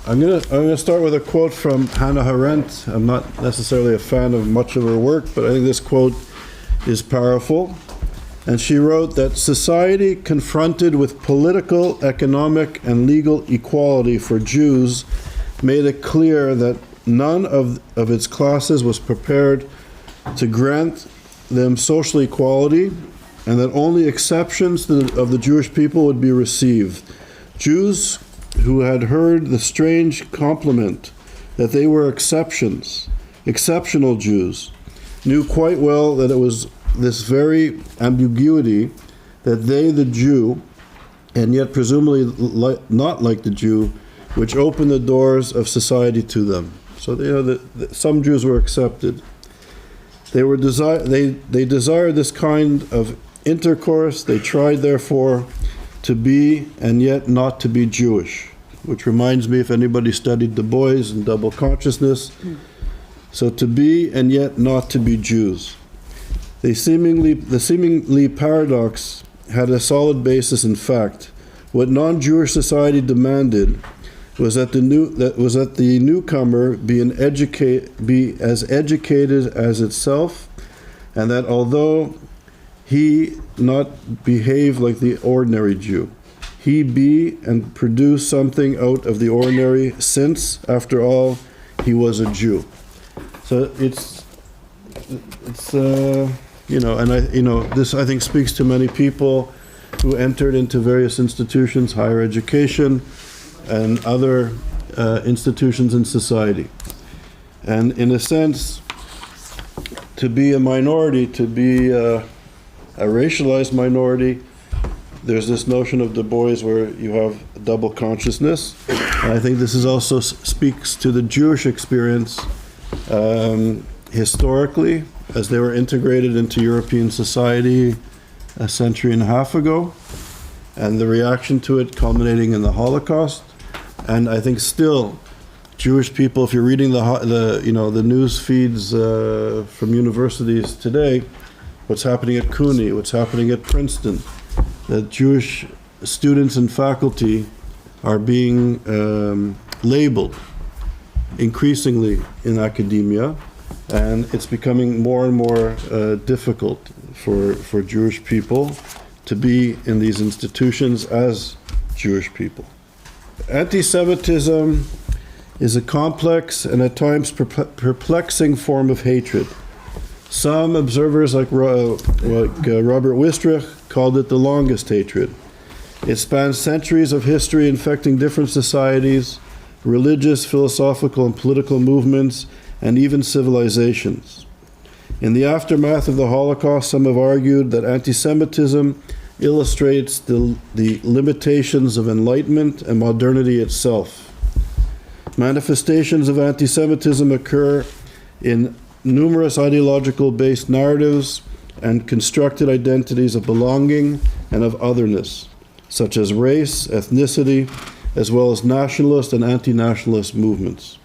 I'm gonna start with a quote from Hannah Arendt. I'm not necessarily a fan of much of her work, but I think this quote is powerful. And she wrote that society confronted with political, economic, and legal equality for Jews made it clear that none of its classes was prepared to grant them social equality, and that only exceptions of the Jewish people would be received. Jews who had heard the strange compliment that they were exceptions, exceptional Jews, knew quite well that it was this very ambiguity that they, the Jew, and yet presumably not like the Jew, which opened the doors of society to them. So some Jews were accepted. They desired this kind of intercourse. They tried, therefore, to be and yet not to be Jewish, which reminds me, if anybody studied Du Bois and double consciousness, so to be and yet not to be Jews. The seemingly paradox had a solid basis in fact. What non-Jewish society demanded was that the newcomer be as educated as itself, and that although he not behave like the ordinary Jew, he be and produce something out of the ordinary, since, after all, he was a Jew. So it's this I think speaks to many people who entered into various institutions, higher education, and other institutions in society. And in a sense, to be a minority, to be a racialized minority, there's this notion of Du Bois where you have double consciousness. And I think this is also speaks to the Jewish experience historically, as they were integrated into European society a century and a half ago, and the reaction to it culminating in the Holocaust. And I think still, Jewish people, if you're reading the news feeds from universities today, what's happening at CUNY, what's happening at Princeton, that Jewish students and faculty are being labeled increasingly in academia, and it's becoming more and more difficult for Jewish people to be in these institutions as Jewish people. Anti-Semitism is a complex and at times perplexing form of hatred. Some observers, like Robert Wistrich, called it the longest hatred. It spans centuries of history infecting different societies, religious, philosophical, and political movements, and even civilizations. In the aftermath of the Holocaust, some have argued that anti-Semitism illustrates the limitations of enlightenment and modernity itself. Manifestations of anti-Semitism occur in numerous ideological-based narratives and constructed identities of belonging and of otherness, such as race, ethnicity, as well as nationalist and anti-nationalist movements.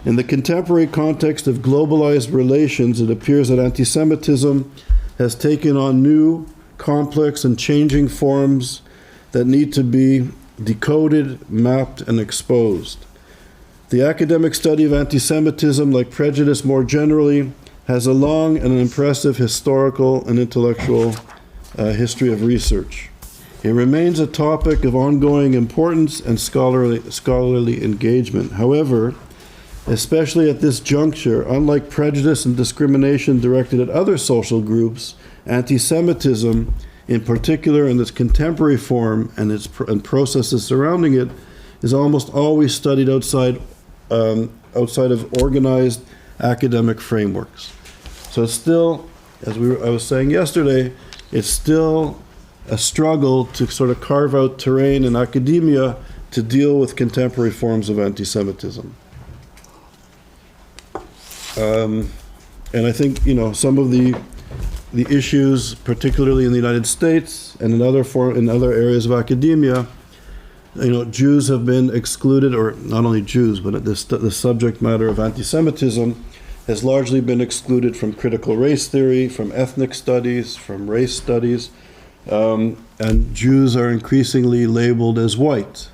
In the contemporary context of globalized relations, it appears that anti-Semitism has taken on new, complex, and changing forms that need to be decoded, mapped, and exposed. The academic study of anti-Semitism, like prejudice more generally, has a long and an impressive historical and intellectual history of research. It remains a topic of ongoing importance and scholarly engagement. However, especially at this juncture, unlike prejudice and discrimination directed at other social groups, anti-Semitism, in particular in its contemporary form and processes surrounding it, is almost always studied outside of organized academic frameworks. So it's still, as I was saying yesterday, it's still a struggle to sort of carve out terrain in academia to deal with contemporary forms of anti-Semitism. And I think, some of the issues, particularly in the United States and in other areas of academia, Jews have been excluded, or not only Jews, but the subject matter of anti-Semitism has largely been excluded from critical race theory, from ethnic studies, from race studies, and Jews are increasingly labeled as white.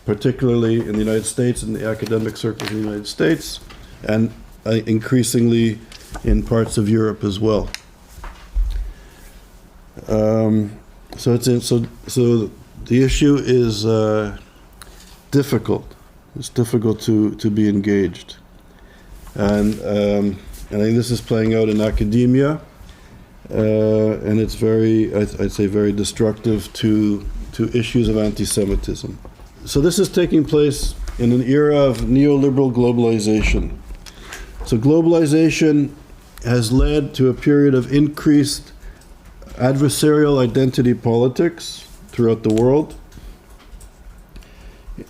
particularly in the United States, in the academic circles in the United States, and increasingly in parts of Europe as well. So the issue is difficult. It's difficult to be engaged, and I think this is playing out in academia, and it's I'd say very destructive to issues of anti-Semitism. So this is taking place in an era of neoliberal globalization. So globalization has led to a period of increased adversarial identity politics throughout the world.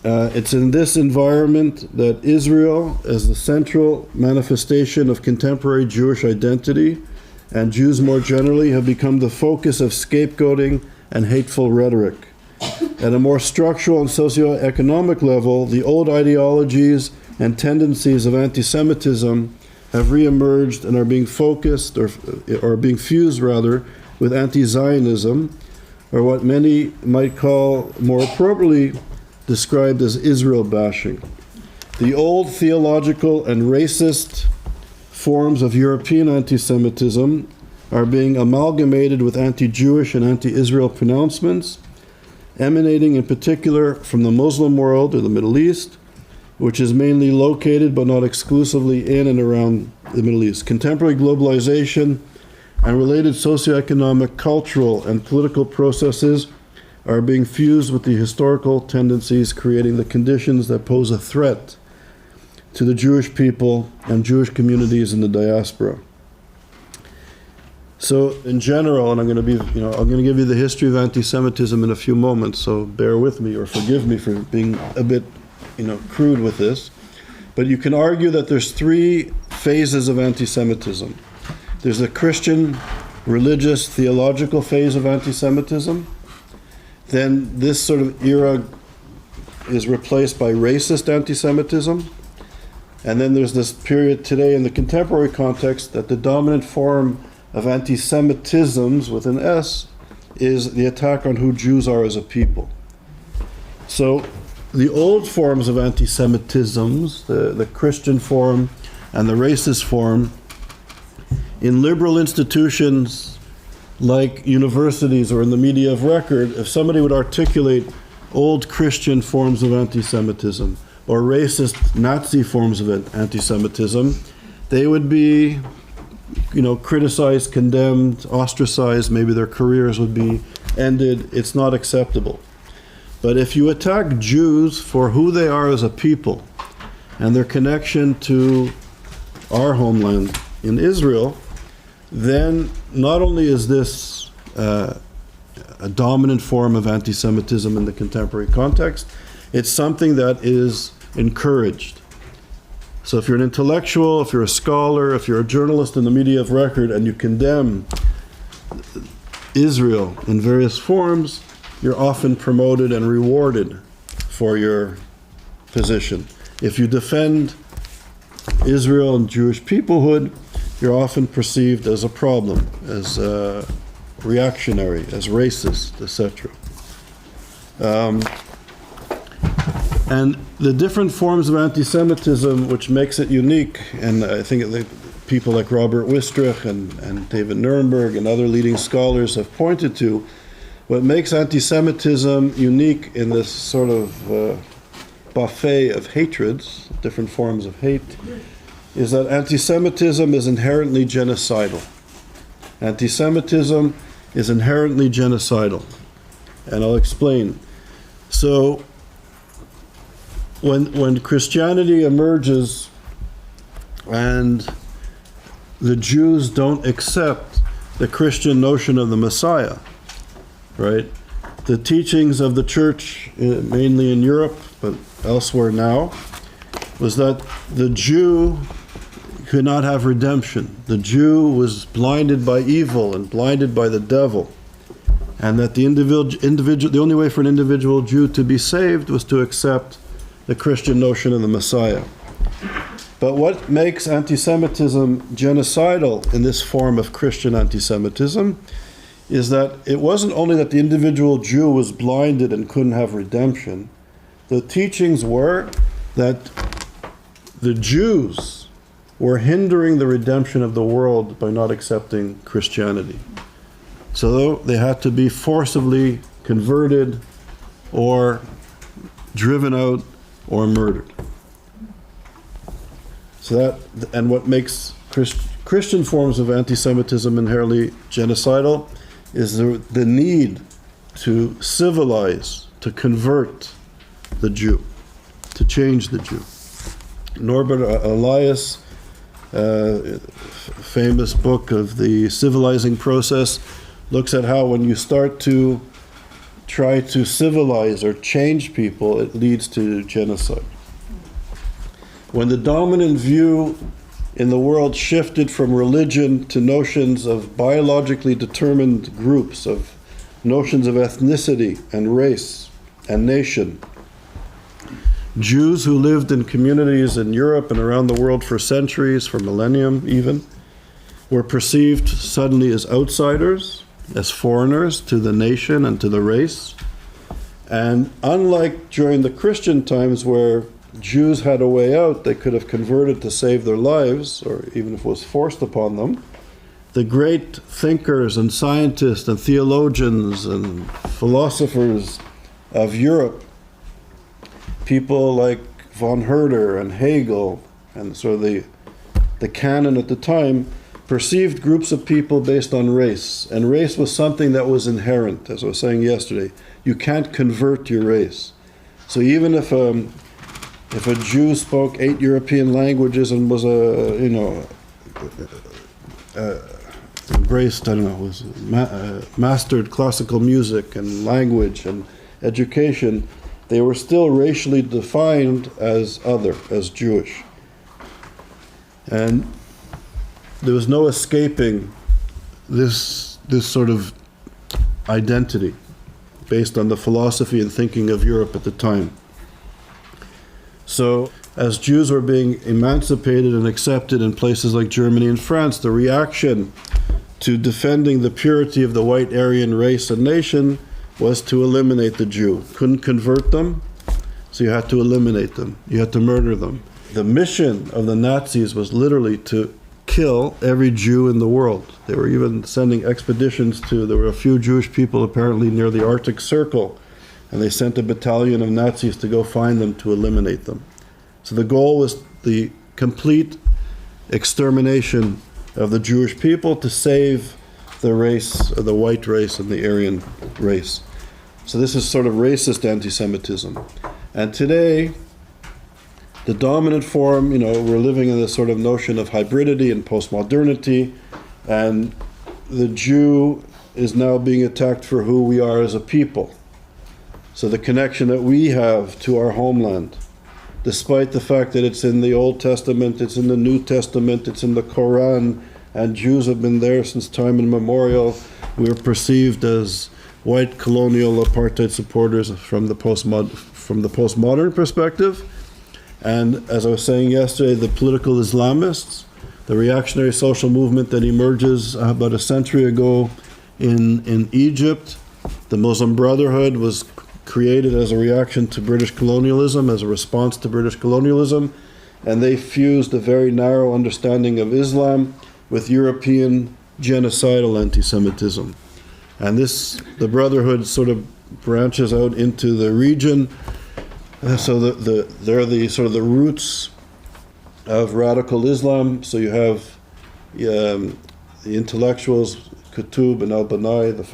It's in this environment that Israel, as the central manifestation of contemporary Jewish identity, and Jews more generally, have become the focus of scapegoating and hateful rhetoric. At a more structural and socioeconomic level, the old ideologies and tendencies of anti-Semitism have reemerged and are being focused, or being fused rather, with anti-Zionism, or what many might call, more appropriately described as Israel bashing. The old theological and racist forms of European anti-Semitism are being amalgamated with anti-Jewish and anti-Israel pronouncements, emanating in particular from the Muslim world or the Middle East, which is mainly located but not exclusively in and around the Middle East. Contemporary globalization and related socioeconomic, cultural, and political processes are being fused with the historical tendencies, creating the conditions that pose a threat to the Jewish people and Jewish communities in the diaspora. So in general, and I'm going to give you the history of anti-Semitism in a few moments, so bear with me or forgive me for being a bit, crude with this. But you can argue that there's three phases of anti-Semitism. There's the Christian, religious, theological phase of anti-Semitism. Then this sort of era is replaced by racist anti-Semitism. And then there's this period today in the contemporary context that the dominant form of anti-Semitisms, with an S, is the attack on who Jews are as a people. So the old forms of anti-Semitisms, the Christian form and the racist form, in liberal institutions like universities or in the media of record, if somebody would articulate old Christian forms of anti-Semitism or racist Nazi forms of anti-Semitism, they would be, criticized, condemned, ostracized, maybe their careers would be ended. It's not acceptable. But if you attack Jews for who they are as a people and their connection to our homeland in Israel, then not only is this a dominant form of anti-Semitism in the contemporary context, it's something that is encouraged. So if you're an intellectual, if you're a scholar, if you're a journalist in the media of record and you condemn Israel in various forms, you're often promoted and rewarded for your position. If you defend Israel and Jewish peoplehood, you're often perceived as a problem, as reactionary, as racist, etc. And the different forms of anti-Semitism, which makes it unique, and I think people like Robert Wistrich and David Nuremberg and other leading scholars have pointed to, what makes anti-Semitism unique in this sort of buffet of hatreds, different forms of hate, is that anti-Semitism is inherently genocidal. Anti-Semitism is inherently genocidal. And I'll explain. So, when Christianity emerges and the Jews don't accept the Christian notion of the Messiah, right? The teachings of the church, mainly in Europe, but elsewhere now, was that the Jew could not have redemption. The Jew was blinded by evil and blinded by the devil. And that the only way for an individual Jew to be saved was to accept the Christian notion of the Messiah. But what makes anti-Semitism genocidal in this form of Christian anti-Semitism is that it wasn't only that the individual Jew was blinded and couldn't have redemption, the teachings were that the Jews were hindering the redemption of the world by not accepting Christianity. So they had to be forcibly converted or driven out or murdered. So that, and what makes Christian forms of anti-Semitism inherently genocidal is the need to civilize, to convert the Jew, to change the Jew. Norbert Elias, famous book of the civilizing process, looks at how when you start to try to civilize or change people, it leads to genocide. When the dominant view in the world shifted from religion to notions of biologically determined groups, of notions of ethnicity and race and nation, Jews who lived in communities in Europe and around the world for centuries, for millennium even, were perceived suddenly as outsiders, as foreigners to the nation and to the race. And unlike during the Christian times where Jews had a way out, they could have converted to save their lives, or even if it was forced upon them, the great thinkers and scientists and theologians and philosophers of Europe, people like von Herder and Hegel, and sort of the canon at the time, perceived groups of people based on race. And race was something that was inherent, as I was saying yesterday. You can't convert your race. So even if a Jew spoke 8 European languages and was mastered classical music and language and education, they were still racially defined as other, as Jewish. And there was no escaping this sort of identity based on the philosophy and thinking of Europe at the time. So as Jews were being emancipated and accepted in places like Germany and France, the reaction to defending the purity of the white Aryan race and nation was to eliminate the Jew. Couldn't convert them, so you had to eliminate them. You had to murder them. The mission of the Nazis was literally to kill every Jew in the world. They were even sending expeditions there were a few Jewish people apparently near the Arctic Circle, and they sent a battalion of Nazis to go find them to eliminate them. So the goal was the complete extermination of the Jewish people to save the race, the white race and the Aryan race. So this is sort of racist anti-Semitism. And today, the dominant form, we're living in this sort of notion of hybridity and postmodernity, and the Jew is now being attacked for who we are as a people. So the connection that we have to our homeland, despite the fact that it's in the Old Testament, it's in the New Testament, it's in the Quran, and Jews have been there since time immemorial, we're perceived as white colonial apartheid supporters from the postmodern perspective. And as I was saying yesterday, the political Islamists, the reactionary social movement that emerges about a century ago in Egypt, the Muslim Brotherhood was created as a reaction to British colonialism, as a response to British colonialism, and they fused a very narrow understanding of Islam with European genocidal anti-Semitism. And the Brotherhood sort of branches out into the region. So they're the sort of the roots of radical Islam. So you have the intellectuals, Qutb and al-Banai, the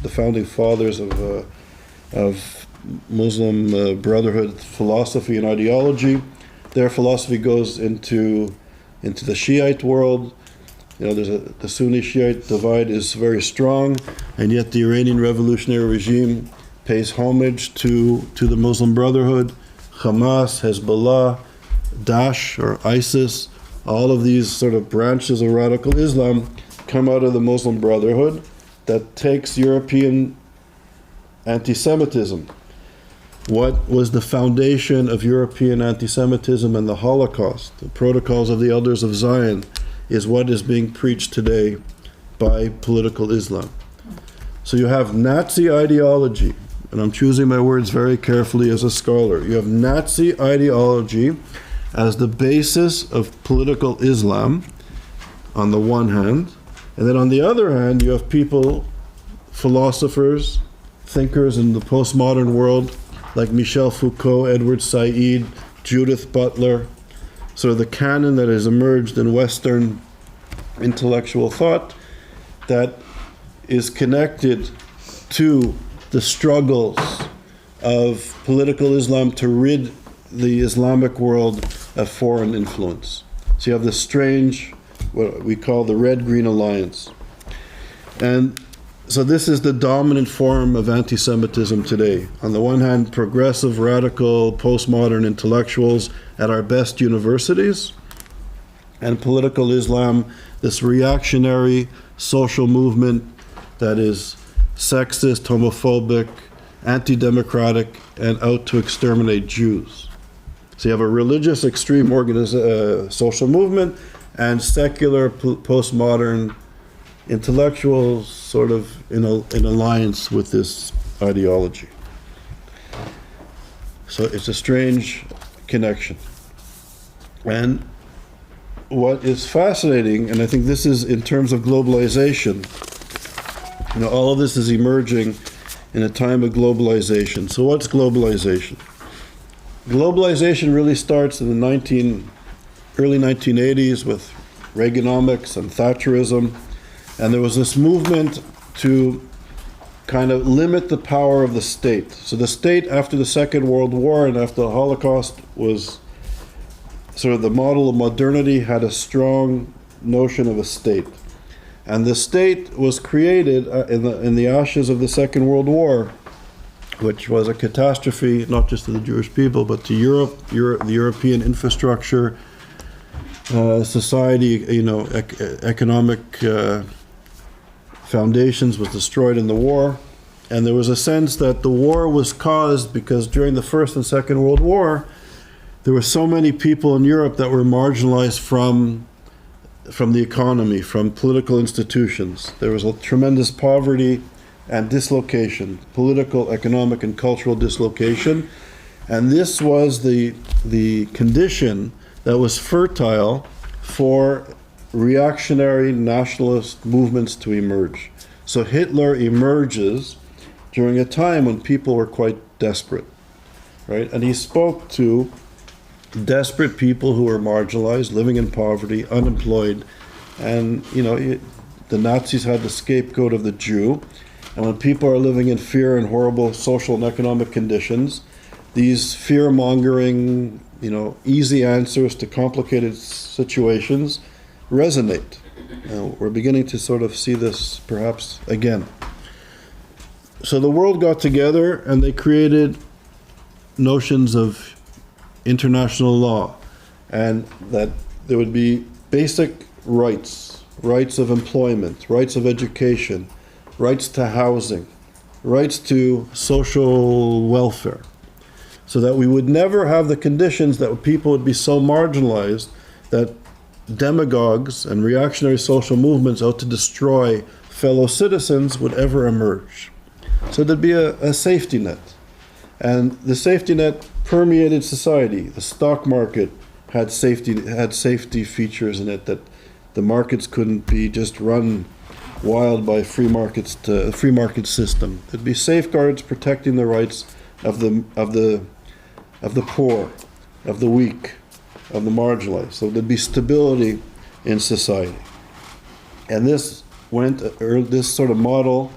founding fathers of Muslim Brotherhood philosophy and ideology. Their philosophy goes into the Shiite world. The Sunni Shiite divide is very strong, and yet the Iranian revolutionary regime pays homage to the Muslim Brotherhood. Hamas, Hezbollah, Daesh or ISIS, all of these sort of branches of radical Islam come out of the Muslim Brotherhood that takes European anti-Semitism. What was the foundation of European anti-Semitism and the Holocaust, the protocols of the Elders of Zion, is what is being preached today by political Islam. So you have Nazi ideology and I'm choosing my words very carefully as a scholar, you have Nazi ideology as the basis of political Islam on the one hand, and then on the other hand, you have people, philosophers, thinkers in the postmodern world, like Michel Foucault, Edward Said, Judith Butler, sort of the canon that has emerged in Western intellectual thought that is connected to the struggles of political Islam to rid the Islamic world of foreign influence. So you have this strange, what we call the Red-Green Alliance. And so this is the dominant form of anti-Semitism today. On the one hand, progressive, radical, postmodern intellectuals at our best universities, and political Islam, this reactionary social movement that is sexist, homophobic, anti-democratic, and out to exterminate Jews. So you have a religious extreme social movement and secular postmodern intellectuals sort of in alliance with this ideology. So it's a strange connection. And what is fascinating, and I think this is in terms of globalization, all of this is emerging in a time of globalization. So what's globalization? Globalization really starts in the early 1980s with Reaganomics and Thatcherism. And there was this movement to kind of limit the power of the state. So the state, after the Second World War and after the Holocaust, was sort of the model of modernity, had a strong notion of a state. And the state was created in the ashes of the Second World War, which was a catastrophe, not just to the Jewish people, but to Europe, the European infrastructure, society, economic foundations was destroyed in the war. And there was a sense that the war was caused because during the First and Second World War, there were so many people in Europe that were marginalized from the economy, from political institutions. There was a tremendous poverty and dislocation, political, economic, and cultural dislocation. And this was the condition that was fertile for reactionary nationalist movements to emerge. So Hitler emerges during a time when people were quite desperate, right? And he spoke to desperate people who were marginalized, living in poverty, unemployed, and the Nazis had the scapegoat of the Jew. And when people are living in fear and horrible social and economic conditions, these fear-mongering, easy answers to complicated situations resonate. We're beginning to sort of see this perhaps again. So the world got together and they created notions of international law, and that there would be basic rights of employment, rights of education, rights to housing, rights to social welfare, so that we would never have the conditions that people would be so marginalized that demagogues and reactionary social movements out to destroy fellow citizens would ever emerge. So there'd be a safety net. And the safety net permeated society. The stock market had safety features in it, that the markets couldn't be just run wild by free market system. There'd be safeguards protecting the rights of the poor, of the weak, of the marginalized. So there'd be stability in society. And this sort of model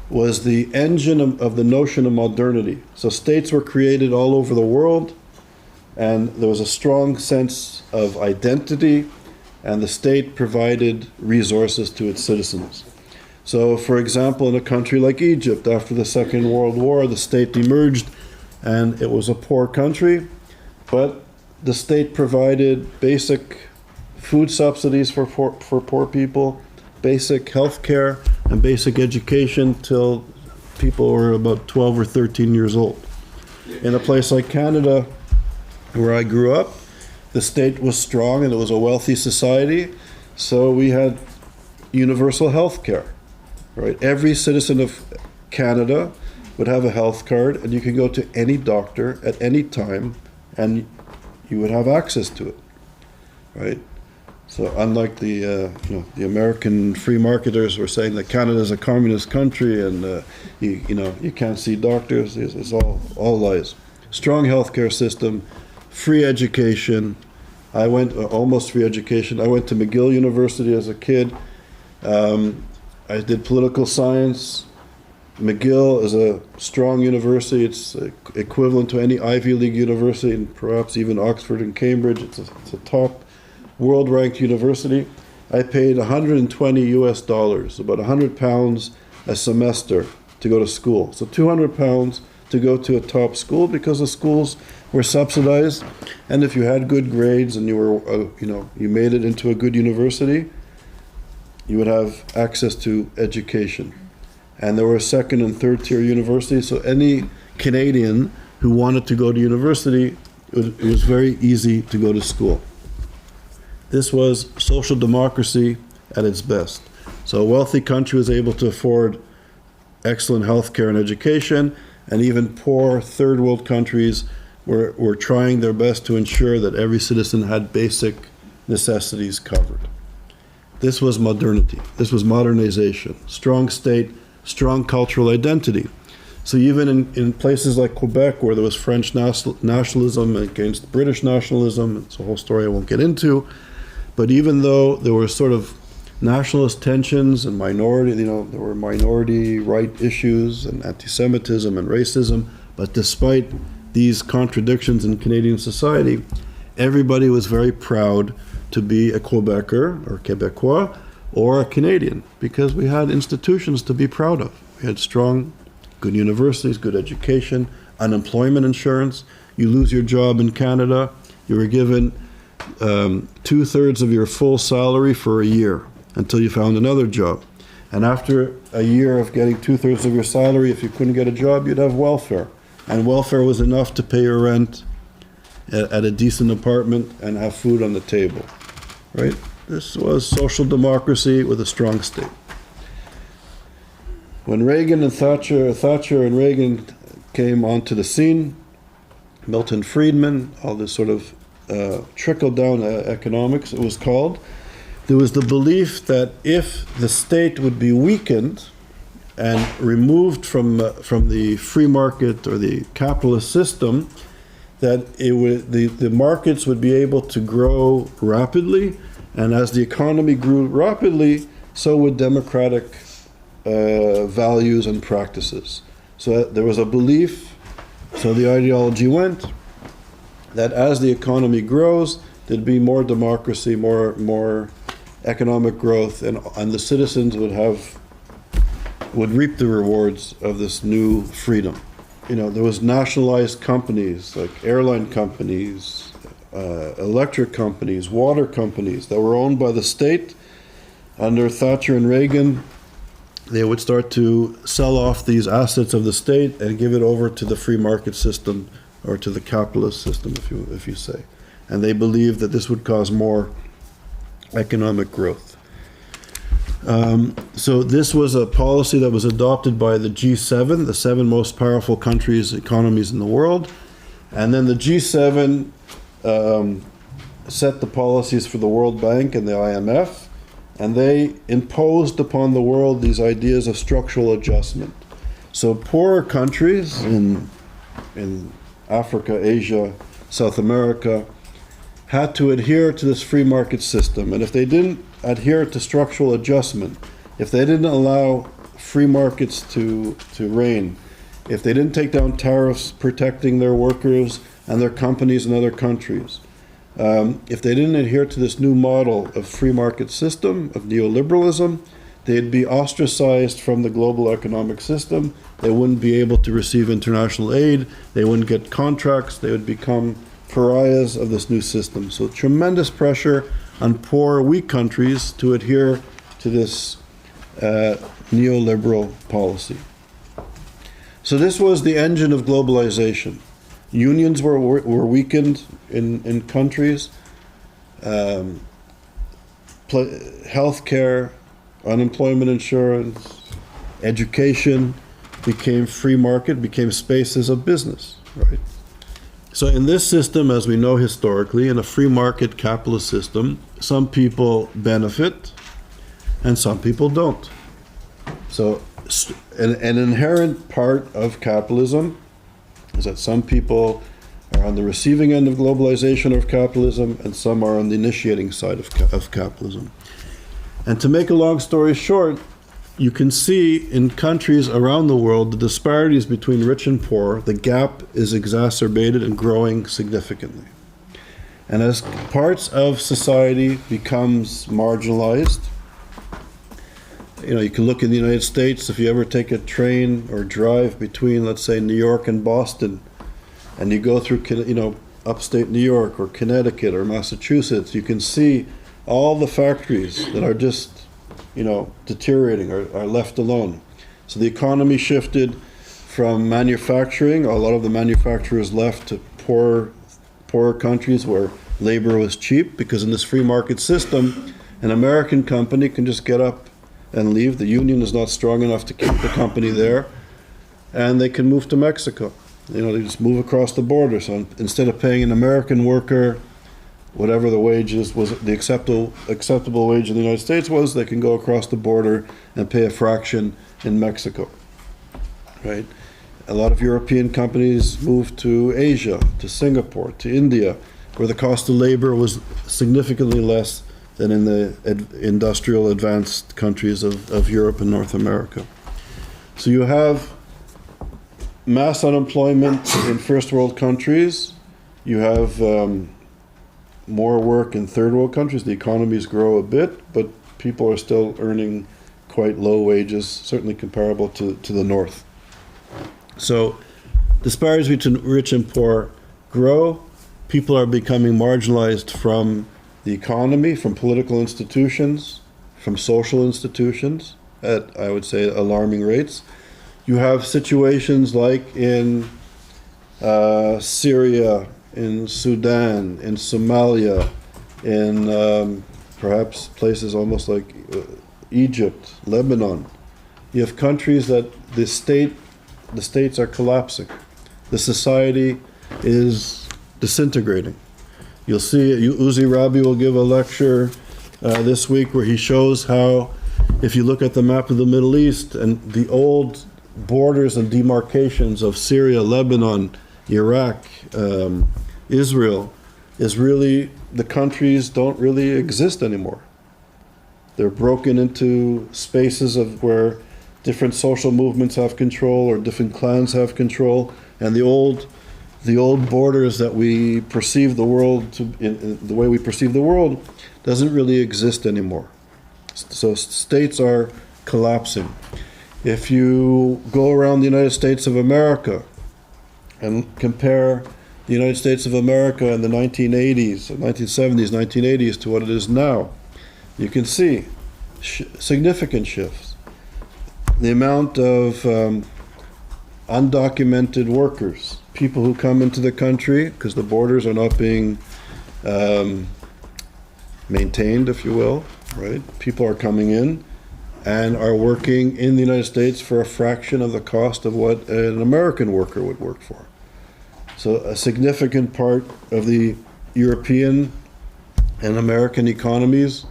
was the engine of the notion of modernity. So states were created all over the world, and there was a strong sense of identity, and the state provided resources to its citizens. So, for example, in a country like Egypt, after the Second World War, the state emerged, and it was a poor country, but the state provided basic food subsidies for poor people, basic health care, and basic education till people were about 12 or 13 years old. In a place like Canada, where I grew up, the state was strong and it was a wealthy society, so we had universal health care, right? Every citizen of Canada would have a health card, and you could go to any doctor at any time, and you would have access to it, right? So unlike the American free marketers who are saying that Canada is a communist country and you can't see doctors, it's all lies. Strong healthcare system, free education. I went almost free education. I went to McGill University as a kid. I did political science. McGill is a strong university. It's equivalent to any Ivy League university, and perhaps even Oxford and Cambridge. It's a top world-ranked university. I paid 120 US dollars, about 100 pounds a semester to go to school. So 200 pounds to go to a top school because the schools were subsidized, and if you had good grades and you were, you made it into a good university, you would have access to education. And there were second and third tier universities, so any Canadian who wanted to go to university, it was very easy to go to school. This was social democracy at its best. So a wealthy country was able to afford excellent healthcare and education, and even poor third world countries were trying their best to ensure that every citizen had basic necessities covered. This was modernity. This was modernization. Strong state, strong cultural identity. So even in places like Quebec, where there was French nationalism against British nationalism, it's a whole story I won't get into, but even though there were sort of nationalist tensions and minority, there were minority right issues and anti-Semitism and racism, but despite these contradictions in Canadian society, everybody was very proud to be a Quebecer or Quebecois or a Canadian, because we had institutions to be proud of. We had strong, good universities, good education, unemployment insurance. You lose your job in Canada, you were given 2/3 of your full salary for a year until you found another job. And after a year of getting 2/3 of your salary, if you couldn't get a job, you'd have welfare. And welfare was enough to pay your rent at a decent apartment and have food on the table, right? This was social democracy with a strong state. When Thatcher and Reagan came onto the scene, Milton Friedman, all this sort of trickle-down economics, it was called, there was the belief that if the state would be weakened and removed from the free market or the capitalist system, that the markets would be able to grow rapidly, and as the economy grew rapidly, so would democratic values and practices. So there was a belief, so the ideology went, that as the economy grows, there'd be more democracy, more economic growth, and the citizens would reap the rewards of this new freedom. There was nationalized companies like airline companies, electric companies, water companies that were owned by the state. Under Thatcher and Reagan, they would start to sell off these assets of the state and give it over to the free market system or to the capitalist system, if you say. And they believed that this would cause more economic growth. So this was a policy that was adopted by the G7, the 7 most powerful economies in the world. And then the G7 set the policies for the World Bank and the IMF, and they imposed upon the world these ideas of structural adjustment. So poorer countries in Africa, Asia, South America had to adhere to this free market system. And if they didn't adhere to structural adjustment, if they didn't allow free markets to reign, if they didn't take down tariffs protecting their workers and their companies in other countries, if they didn't adhere to this new model of free market system, of neoliberalism, they'd be ostracized from the global economic system. They wouldn't be able to receive international aid. They wouldn't get contracts. They would become pariahs of this new system. So tremendous pressure on poor, weak countries to adhere to this neoliberal policy. So this was the engine of globalization. Unions were weakened in countries. Healthcare, unemployment insurance, education, became free market, became spaces of business, right? So in this system, as we know historically, in a free market capitalist system, some people benefit and some people don't. So an inherent part of capitalism is that some people are on the receiving end of globalization of capitalism and some are on the initiating side of capitalism. And to make a long story short, you can see in countries around the world the disparities between rich and poor, the gap is exacerbated and growing significantly. And as parts of society becomes marginalized, you can look in the United States, if you ever take a train or drive between, let's say, New York and Boston, and you go through, upstate New York or Connecticut or Massachusetts, you can see all the factories that are just deteriorating or are left alone. So the economy shifted from manufacturing, a lot of the manufacturers left to poorer countries where labor was cheap, because in this free market system, an American company can just get up and leave. The union is not strong enough to keep the company there, and they can move to Mexico. They just move across the border. So instead of paying an American worker whatever the wages was, the acceptable wage in the United States was, they can go across the border and pay a fraction in Mexico, right? A lot of European companies moved to Asia, to Singapore, to India, where the cost of labor was significantly less than in the industrial advanced countries of Europe and North America. So you have mass unemployment in first world countries. You have more work in third world countries. The economies grow a bit, but people are still earning quite low wages, certainly comparable to the North. So disparities between rich and poor grow. People are becoming marginalized from the economy, from political institutions, from social institutions at, I would say, alarming rates. You have situations like in Syria, in Sudan, in Somalia, in perhaps places almost like Egypt, Lebanon. You have countries that the states are collapsing. The society is disintegrating. You'll see Uzi Rabi will give a lecture this week where he shows how, if you look at the map of the Middle East and the old borders and demarcations of Syria, Lebanon, Iraq, Israel, is really, the countries don't really exist anymore. They're broken into spaces of where different social movements have control or different clans have control, and the old borders that we perceive the world to, in the way we perceive the world, doesn't really exist anymore. So states are collapsing. If you go around the United States of America and compare the United States of America in the 1980s, 1970s, 1980s to what it is now, you can see significant shifts. The amount of undocumented workers, people who come into the country because the borders are not being maintained, if you will, right? People are coming in and are working in the United States for a fraction of the cost of what an American worker would work for. So a significant part of the European and American economies,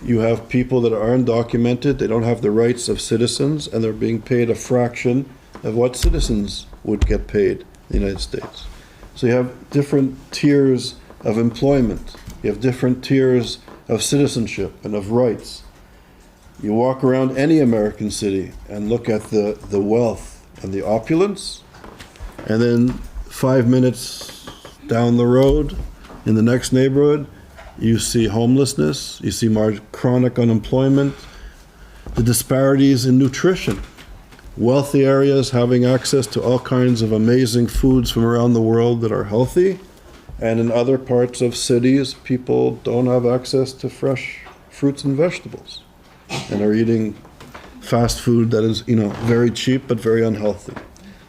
you have people that are undocumented, they don't have the rights of citizens, and they're being paid a fraction of what citizens would get paid in the United States. So you have different tiers of employment, you have different tiers of citizenship and of rights. You walk around any American city and look at the wealth and the opulence, and then 5 minutes down the road in the next neighborhood, you see homelessness, you see chronic unemployment, the disparities in nutrition. Wealthy areas having access to all kinds of amazing foods from around the world that are healthy, and in other parts of cities, people don't have access to fresh fruits and vegetables and are eating fast food that is, very cheap but very unhealthy.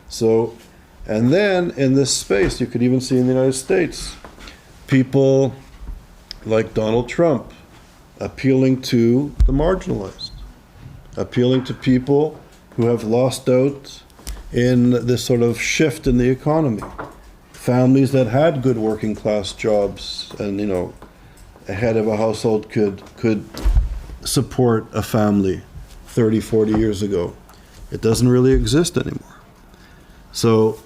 So, and then in this space, you could even see in the United States, people like Donald Trump appealing to the marginalized, appealing to people who have lost out in this sort of shift in the economy. Families that had good working class jobs and, a head of a household could support a family 30, 40 years ago. It doesn't really exist anymore. So,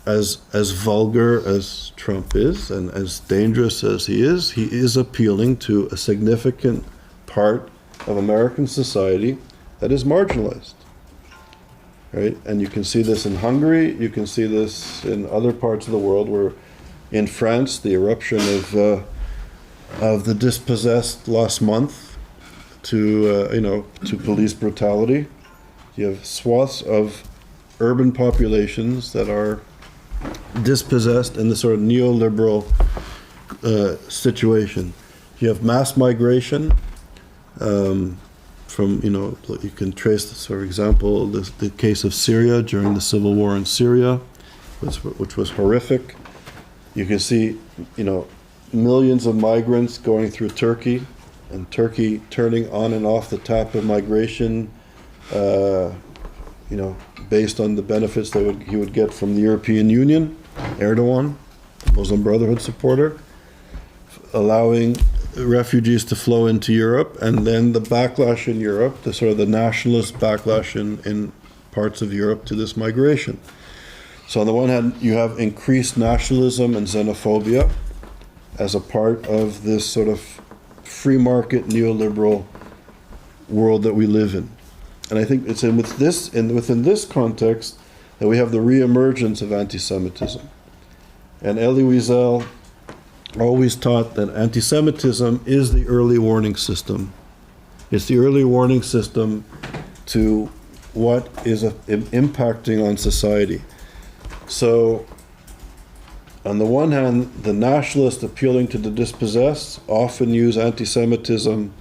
as vulgar as Trump is and as dangerous as he is appealing to a significant part of American society that is marginalized. Right? And you can see this in Hungary, you can see this in other parts of the world where in France, the eruption of the dispossessed last month to police brutality. You have swaths of urban populations that are dispossessed in this sort of neoliberal situation. You have mass migration from, you can trace this, for example, the case of Syria during the civil war in Syria, which was horrific. You can see, millions of migrants going through Turkey, and Turkey turning on and off the tap of migration, based on the benefits he would get from the European Union. Erdogan, Muslim Brotherhood supporter, allowing refugees to flow into Europe, and then the backlash in Europe, the sort of the nationalist backlash in parts of Europe to this migration. So on the one hand, you have increased nationalism and xenophobia as a part of this sort of free market neoliberal world that we live in. And I think it's within this context that we have the reemergence of anti-Semitism. And Elie Wiesel always taught that anti-Semitism is the early warning system. It's the early warning system to what is impacting on society. So, on the one hand, the nationalists appealing to the dispossessed often use anti-Semitism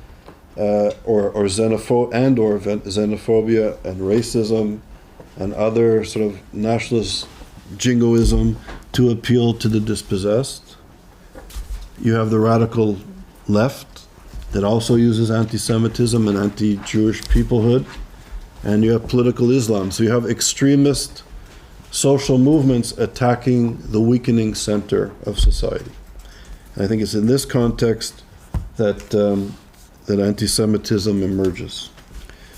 or xenophobia and racism and other sort of nationalist jingoism to appeal to the dispossessed. You have the radical left that also uses anti-Semitism and anti-Jewish peoplehood, and you have political Islam. So you have extremist social movements attacking the weakening center of society. And I think it's in this context that anti-Semitism emerges.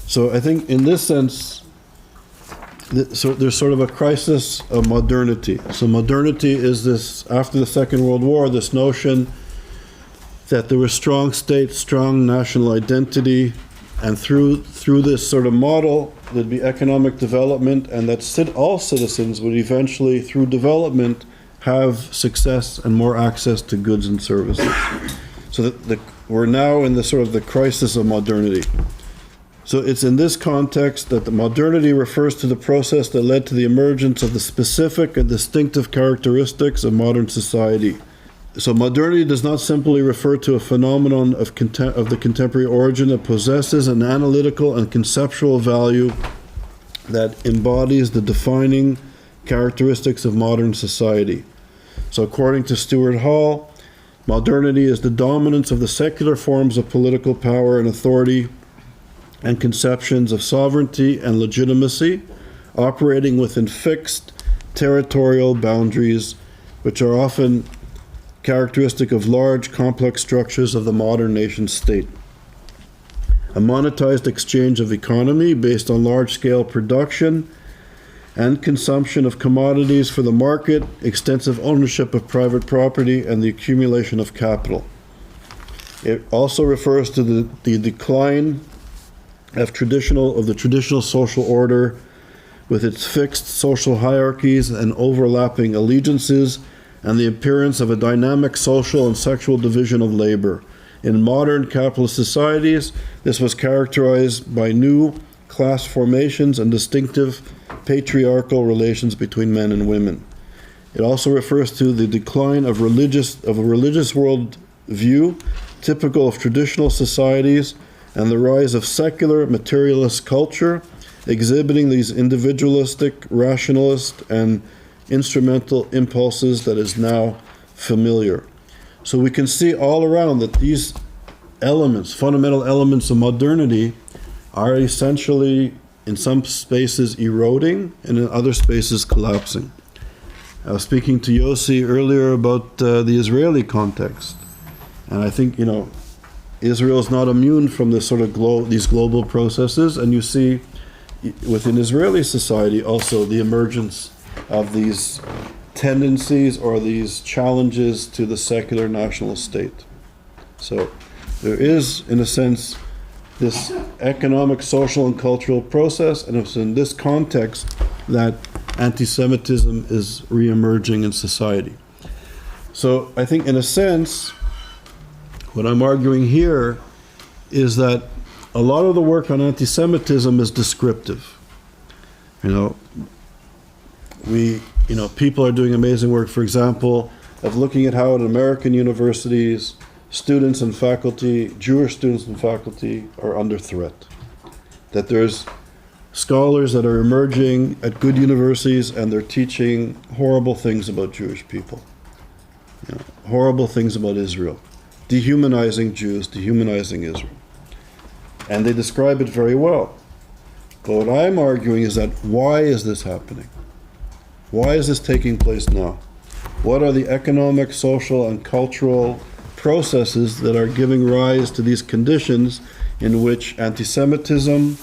So I think in this sense, there's sort of a crisis of modernity. So modernity is this, after the Second World War, this notion that there was strong state, strong national identity, and through this sort of model, there'd be economic development, and that all citizens would eventually, through development, have success and more access to goods and services. So that we're now in the sort of the crisis of modernity. So it's in this context that the modernity refers to the process that led to the emergence of the specific and distinctive characteristics of modern society. So modernity does not simply refer to a phenomenon of the contemporary origin. It possesses an analytical and conceptual value that embodies the defining characteristics of modern society. So according to Stuart Hall, modernity is the dominance of the secular forms of political power and authority and conceptions of sovereignty and legitimacy, operating within fixed territorial boundaries, which are often characteristic of large, complex structures of the modern nation-state. A monetized exchange of economy based on large-scale production and consumption of commodities for the market, extensive ownership of private property, and the accumulation of capital. It also refers to the decline of the traditional social order with its fixed social hierarchies and overlapping allegiances, and the appearance of a dynamic social and sexual division of labor. In modern capitalist societies, this was characterized by new class formations and distinctive patriarchal relations between men and women. It also refers to the decline of a religious world view typical of traditional societies and the rise of secular materialist culture, exhibiting these individualistic, rationalist, and instrumental impulses that is now familiar. So we can see all around that these elements, fundamental elements of modernity, are essentially in some spaces eroding and in other spaces collapsing. I was speaking to Yossi earlier about the Israeli context. And I think, Israel is not immune from this sort of these global processes. And you see within Israeli society also the emergence of these tendencies or these challenges to the secular national state. So there is, in a sense, this economic, social, and cultural process, and it's in this context that anti-Semitism is re-emerging in society. So I think, in a sense, what I'm arguing here is that a lot of the work on anti-Semitism is descriptive. People are doing amazing work, for example, of looking at how in American universities, students and faculty, Jewish students and faculty, are under threat. That there's scholars that are emerging at good universities and they're teaching horrible things about Jewish people. Horrible things about Israel. Dehumanizing Jews, dehumanizing Israel. And they describe it very well. But what I'm arguing is that why is this happening? Why is this taking place now? What are the economic, social, and cultural processes that are giving rise to these conditions in which anti-Semitism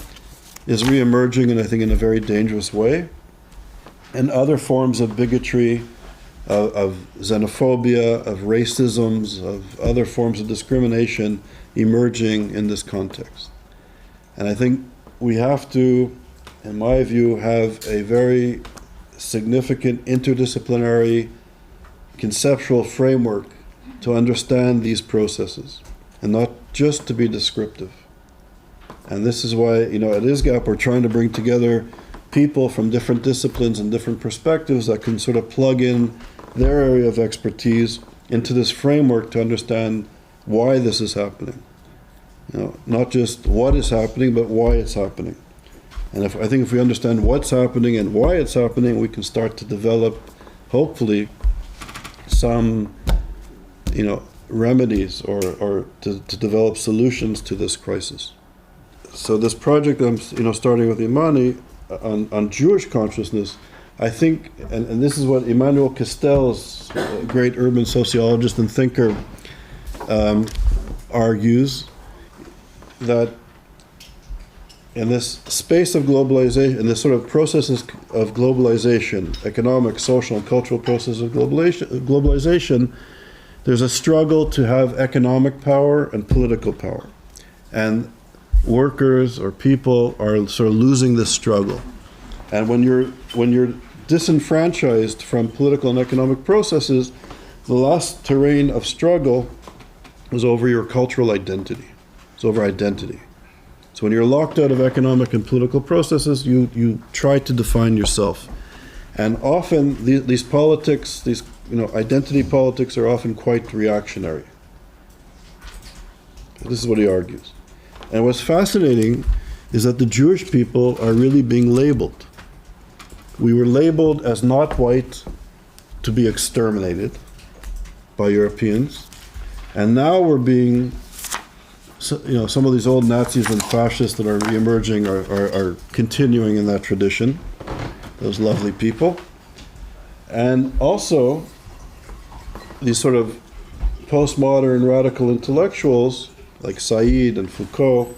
is re-emerging, and I think in a very dangerous way, and other forms of bigotry, of xenophobia, of racisms, of other forms of discrimination emerging in this context. And I think we have to, in my view, have a very significant interdisciplinary conceptual framework to understand these processes, and not just to be descriptive. And this is why, at ISGAP, we're trying to bring together people from different disciplines and different perspectives that can sort of plug in their area of expertise into this framework to understand why this is happening. Not just what is happening, but why it's happening. And I think if we understand what's happening and why it's happening, we can start to develop, hopefully, some, remedies or to develop solutions to this crisis. So this project I'm, starting with Imani on Jewish consciousness, I think, and this is what Emmanuel Castells, a great urban sociologist and thinker, argues, that in this space of globalization, in this sort of processes of globalization, economic, social, and cultural processes of globalization, there's a struggle to have economic power and political power. And workers or people are sort of losing this struggle. And when you're disenfranchised from political and economic processes, the last terrain of struggle is over your cultural identity. It's over identity. So when you're locked out of economic and political processes, you try to define yourself. And often these politics, these identity politics, are often quite reactionary. This is what he argues. And what's fascinating is that the Jewish people are really being labeled. We were labeled as not white to be exterminated by Europeans, and now we're being, some of these old Nazis and fascists that are re-emerging are continuing in that tradition, those lovely people. And also, these sort of postmodern radical intellectuals like Said and Foucault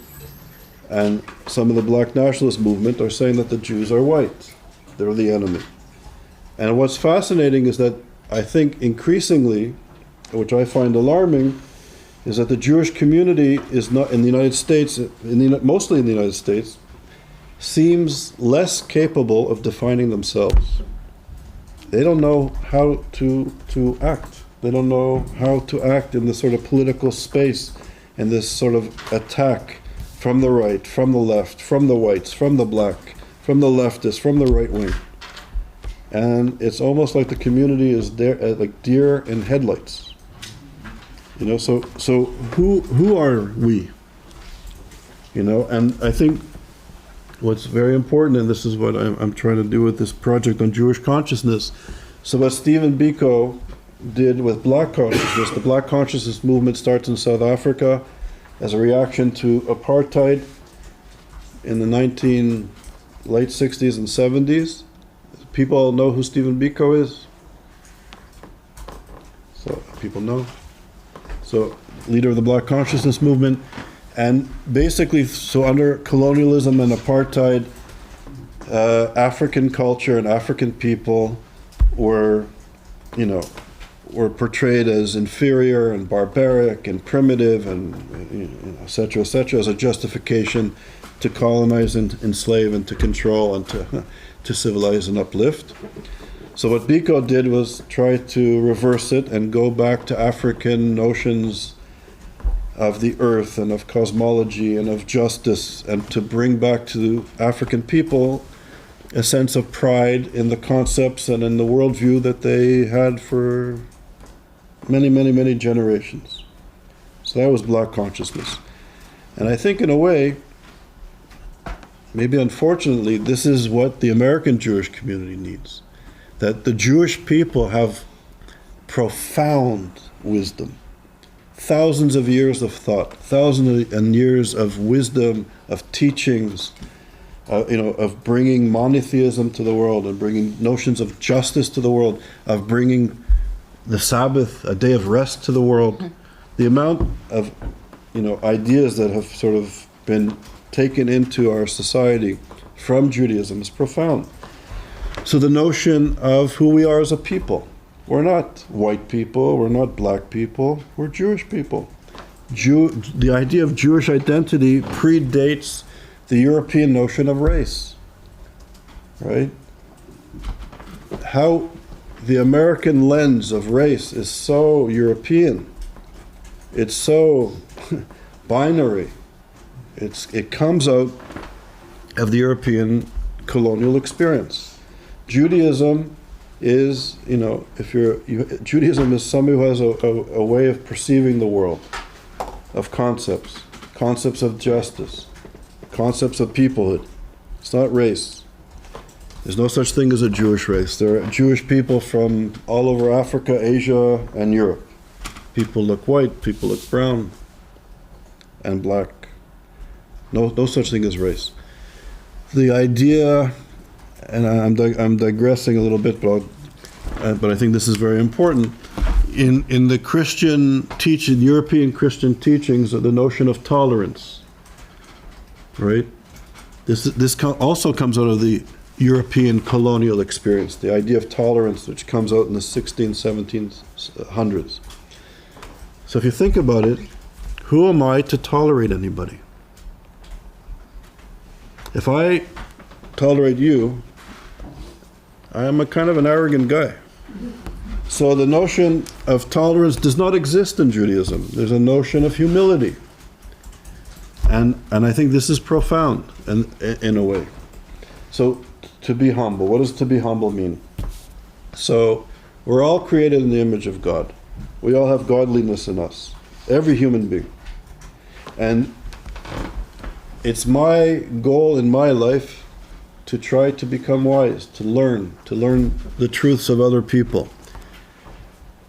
and some of the black nationalist movement are saying that the Jews are white. They're the enemy. And what's fascinating is that I think increasingly, which I find alarming, is that the Jewish community is not in the United States, mostly in the United States, seems less capable of defining themselves. They don't know how to act. They don't know how to act in this sort of political space, in this sort of attack from the right, from the left, from the whites, from the black, from the leftists, from the right wing. And it's almost like the community is there, like deer in headlights. So who are we? And I think what's very important, and this is what I'm trying to do with this project on Jewish consciousness. So what Stephen Biko did with Black consciousness, the Black consciousness movement starts in South Africa as a reaction to apartheid in the late 60s and 70s. People all know who Stephen Biko is? So people know. So leader of the Black Consciousness Movement. And basically, so under colonialism and apartheid, African culture and African people were, were portrayed as inferior and barbaric and primitive and et cetera, as a justification to colonize and enslave and to control and to civilize and uplift. So what Biko did was try to reverse it and go back to African notions of the earth and of cosmology and of justice, and to bring back to African people a sense of pride in the concepts and in the worldview that they had for many, many, many generations. So that was Black consciousness. And I think in a way, maybe unfortunately, this is what the American Jewish community needs. That the Jewish people have profound wisdom. Thousands of years of thought, thousands of years of wisdom, of teachings, of bringing monotheism to the world and bringing notions of justice to the world, of bringing the Sabbath, a day of rest, to the world. The amount of, ideas that have sort of been taken into our society from Judaism is profound. So the notion of who we are as a people. We're not white people, we're not black people, we're Jewish people. The idea of Jewish identity predates the European notion of race, right? How the American lens of race is so European. It's so binary. It comes out of the European colonial experience. Judaism is, Judaism is somebody who has a way of perceiving the world, of concepts of justice, concepts of peoplehood. It's not race. There's no such thing as a Jewish race. There are Jewish people from all over Africa, Asia, and Europe. People look white, people look brown and black. No such thing as race. The idea, and I'm digressing a little bit, but I think this is very important. In the Christian teaching, European Christian teachings, the notion of tolerance, right? This also comes out of the European colonial experience, the idea of tolerance, which comes out in the 1600s, 1700s. So if you think about it, who am I to tolerate anybody? If I tolerate you, I am a kind of an arrogant guy. So the notion of tolerance does not exist in Judaism. There's a notion of humility. And I think this is profound in a way. So to be humble, what does to be humble mean? So we're all created in the image of God. We all have godliness in us, every human being. And it's my goal in my life to try to become wise, to learn the truths of other people.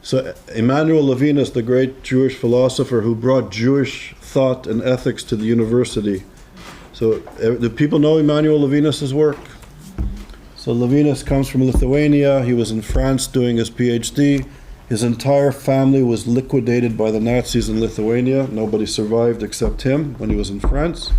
So Emmanuel Levinas, the great Jewish philosopher who brought Jewish thought and ethics to the university. So do people know Emmanuel Levinas' work? So Levinas comes from Lithuania. He was in France doing his PhD. His entire family was liquidated by the Nazis in Lithuania. Nobody survived except him when he was in France.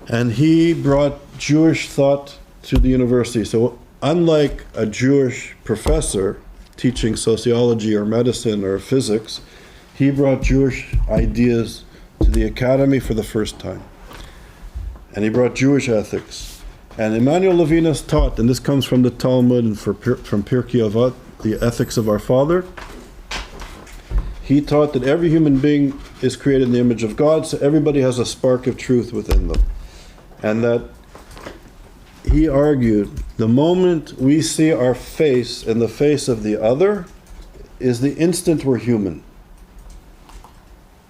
And he brought Jewish thought to the university. So unlike a Jewish professor teaching sociology or medicine or physics, he brought Jewish ideas to the academy for the first time. And he brought Jewish ethics. And Emmanuel Levinas taught, and this comes from the Talmud and from Pirkei Avot, the ethics of our Father. He taught that every human being is created in the image of God, so everybody has a spark of truth within them. And that he argued, the moment we see our face in the face of the other is the instant we're human.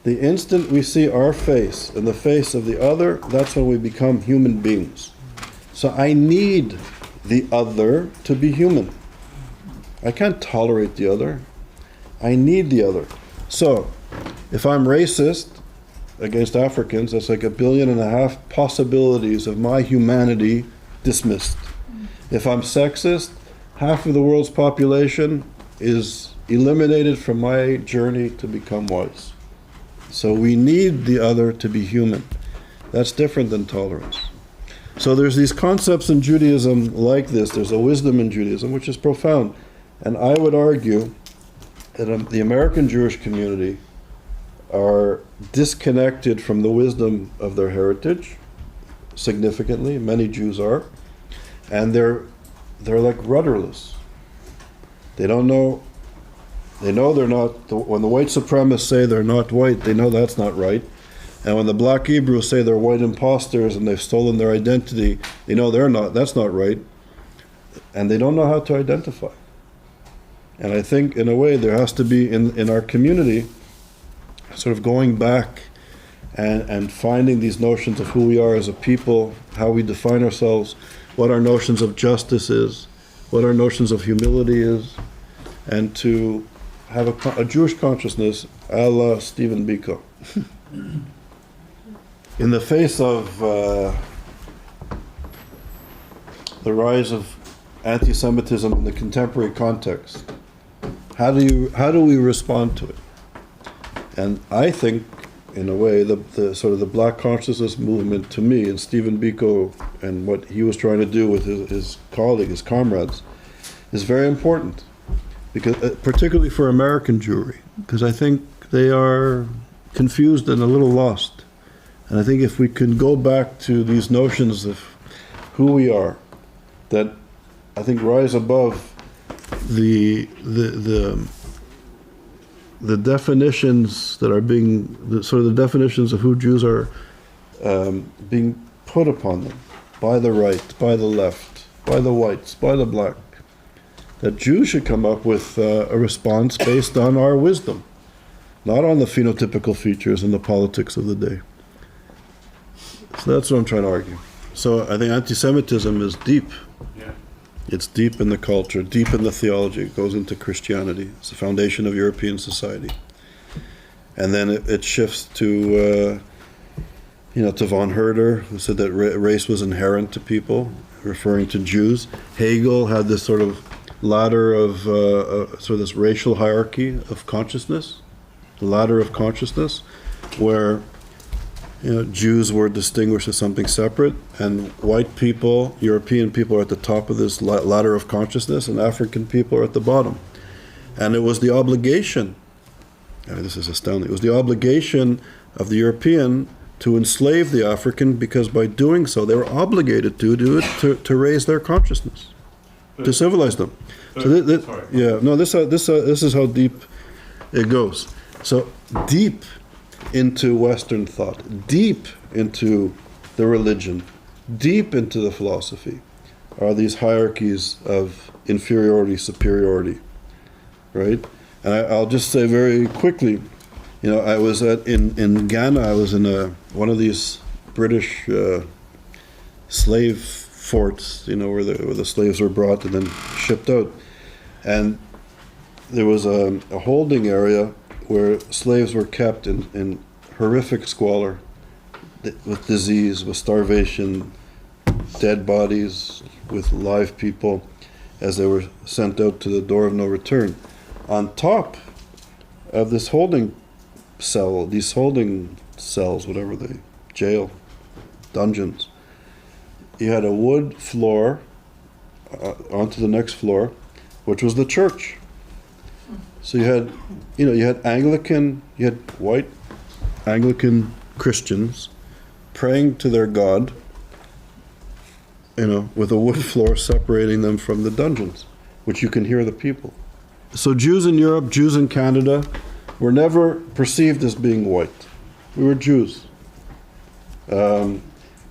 The instant we see our face in the face of the other, that's when we become human beings. So I need the other to be human. I can't tolerate the other. I need the other. So if I'm racist, against Africans, that's like 1.5 billion possibilities of my humanity dismissed. If I'm sexist, half of the world's population is eliminated from my journey to become wise. So we need the other to be human. That's different than tolerance. So there's these concepts in Judaism like this. There's a wisdom in Judaism which is profound. And I would argue that the American Jewish community are disconnected from the wisdom of their heritage significantly. Many Jews are. And they're like rudderless. They don't know. They know they're not. When the white supremacists say they're not white, they know that's not right. And when the black Hebrews say they're white imposters and they've stolen their identity, they know they're not. That's not right. And they don't know how to identify. And I think, in a way, there has to be in our community sort of going back and finding these notions of who we are as a people, how we define ourselves, what our notions of justice is, what our notions of humility is, and to have a Jewish consciousness a la Stephen Biko. In the face of the rise of anti-Semitism in the contemporary context, how do we respond to it? And I think, in a way, the sort of the black consciousness movement, to me, and Stephen Biko and what he was trying to do with his colleague, his comrades, is very important, because particularly for American Jewry, because I think they are confused and a little lost. And I think if we can go back to these notions of who we are, that I think rise above the definitions that are being, the definitions of who Jews are being put upon them by the right, by the left, by the whites, by the black, that Jews should come up with a response based on our wisdom, not on the phenotypical features and the politics of the day. So that's what I'm trying to argue. So I think anti-Semitism is deep. Yeah. It's deep in the culture, deep in the theology. It goes into Christianity. It's the foundation of European society. And then it shifts to, to von Herder, who said that race was inherent to people, referring to Jews. Hegel had this sort of ladder of, sort of this racial hierarchy of consciousness, the ladder of consciousness, where Jews were distinguished as something separate, and white people, European people, are at the top of this ladder of consciousness, and African people are at the bottom. And it was the obligation, this is astounding, it was the obligation of the European to enslave the African, because by doing so, they were obligated to do it to raise their consciousness, to civilize them. This is how deep it goes. So deep into Western thought, deep into the religion, deep into the philosophy, are these hierarchies of inferiority, superiority, right? And I'll just say very quickly, I was in Ghana. I was in one of these British slave forts, where the slaves were brought and then shipped out, and there was a holding area where slaves were kept in horrific squalor, with disease, with starvation, dead bodies, with live people, as they were sent out to the door of no return. On top of this holding cell, these holding cells, whatever jail, dungeons, you had a wood floor onto the next floor, which was the church. So you had Anglican, you had white Anglican Christians praying to their God, with a wood floor separating them from the dungeons, which you can hear the people. So Jews in Europe, Jews in Canada, were never perceived as being white. We were Jews. In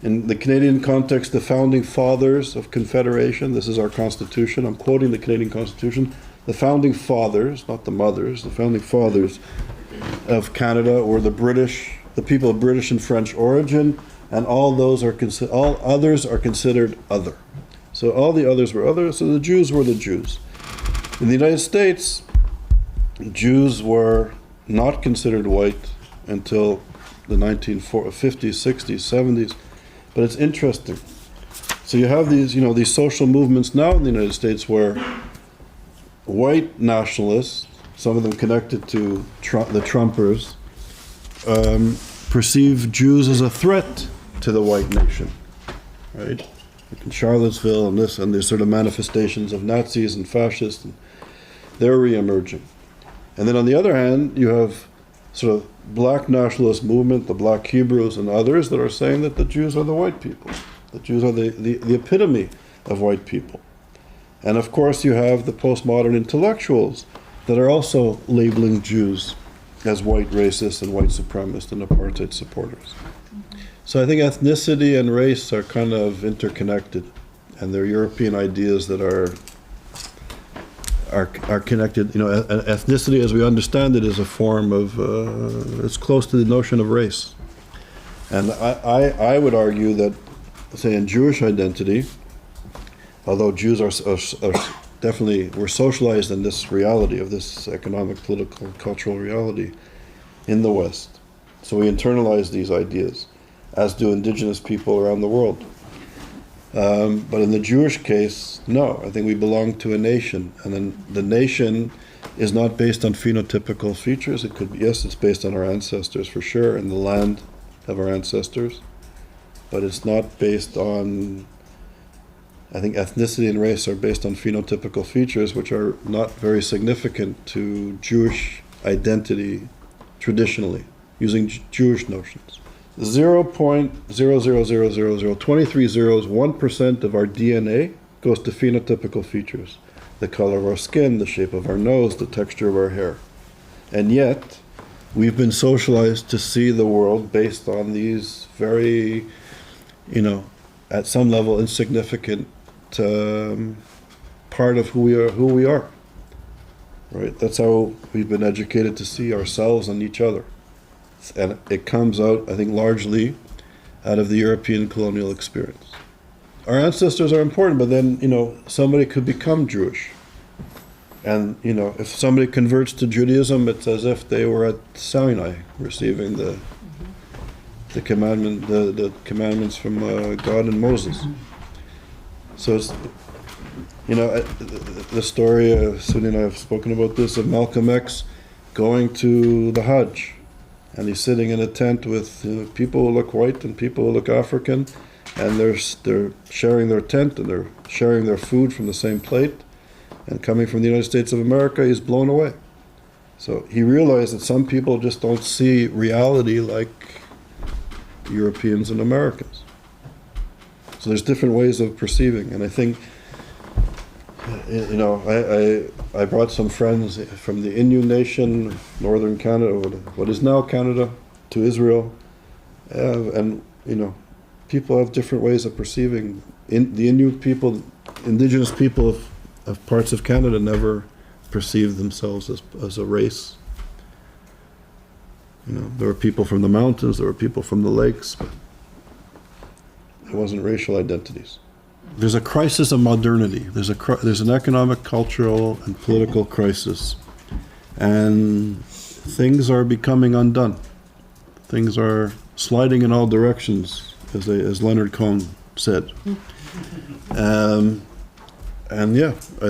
the Canadian context, the founding fathers of Confederation, this is our Constitution, I'm quoting the Canadian Constitution, the founding fathers, not the mothers, the founding fathers of Canada were the people of British and French origin, and all others are considered other. So all the others were other, so the Jews were the Jews. In the United States, Jews were not considered white until the 1950s, 60s, 70s. But it's interesting. So you have these social movements now in the United States where white nationalists, some of them connected to the Trumpers, perceive Jews as a threat to the white nation, right? Like in Charlottesville and there's sort of manifestations of Nazis and fascists, and they're re-emerging. And then on the other hand, you have sort of black nationalist movement, the Black Hebrews and others that are saying that the Jews are the white people. The Jews are the epitome of white people. And of course you have the postmodern intellectuals that are also labeling Jews as white racists and white supremacists and apartheid supporters. So I think ethnicity and race are kind of interconnected, and they're European ideas that are connected. You know, ethnicity, as we understand it, is a form of, it's close to the notion of race. And I would argue that, say, in Jewish identity, although Jews are definitely, we're socialized in this reality of this economic, political, cultural reality in the West. So we internalize these ideas, as do indigenous people around the world. But in the Jewish case, no. I think we belong to a nation. And then the nation is not based on phenotypical features. It could be, yes, it's based on our ancestors for sure, and the land of our ancestors. But it's not based on, I think ethnicity and race are based on phenotypical features, which are not very significant to Jewish identity traditionally, using Jewish notions. 0.0000023 zeros, 1% of our DNA goes to phenotypical features. The color of our skin, the shape of our nose, the texture of our hair. And yet, we've been socialized to see the world based on these very, at some level insignificant part of who we are. Right? That's how we've been educated to see ourselves and each other. And it comes out, I think, largely out of the European colonial experience. Our ancestors are important, but then, somebody could become Jewish. And, if somebody converts to Judaism, it's as if they were at Sinai, receiving the commandments from God and Moses. So it's, the story, Suni and I have spoken about this, of Malcolm X going to the Hajj. And he's sitting in a tent with people who look white and people who look African, and they're sharing their tent and they're sharing their food from the same plate. And coming from the United States of America, he's blown away. So he realized that some people just don't see reality like Europeans and Americans. So there's different ways of perceiving, and I think, I brought some friends from the Innu Nation, northern Canada, what is now Canada, to Israel, and people have different ways of perceiving. The Innu people, indigenous people of parts of Canada, never perceived themselves as a race. There were people from the mountains, there were people from the lakes, but it wasn't racial identities. There's a crisis of modernity. There's an economic, cultural, and political crisis. And things are becoming undone. Things are sliding in all directions, as Leonard Cohen said. I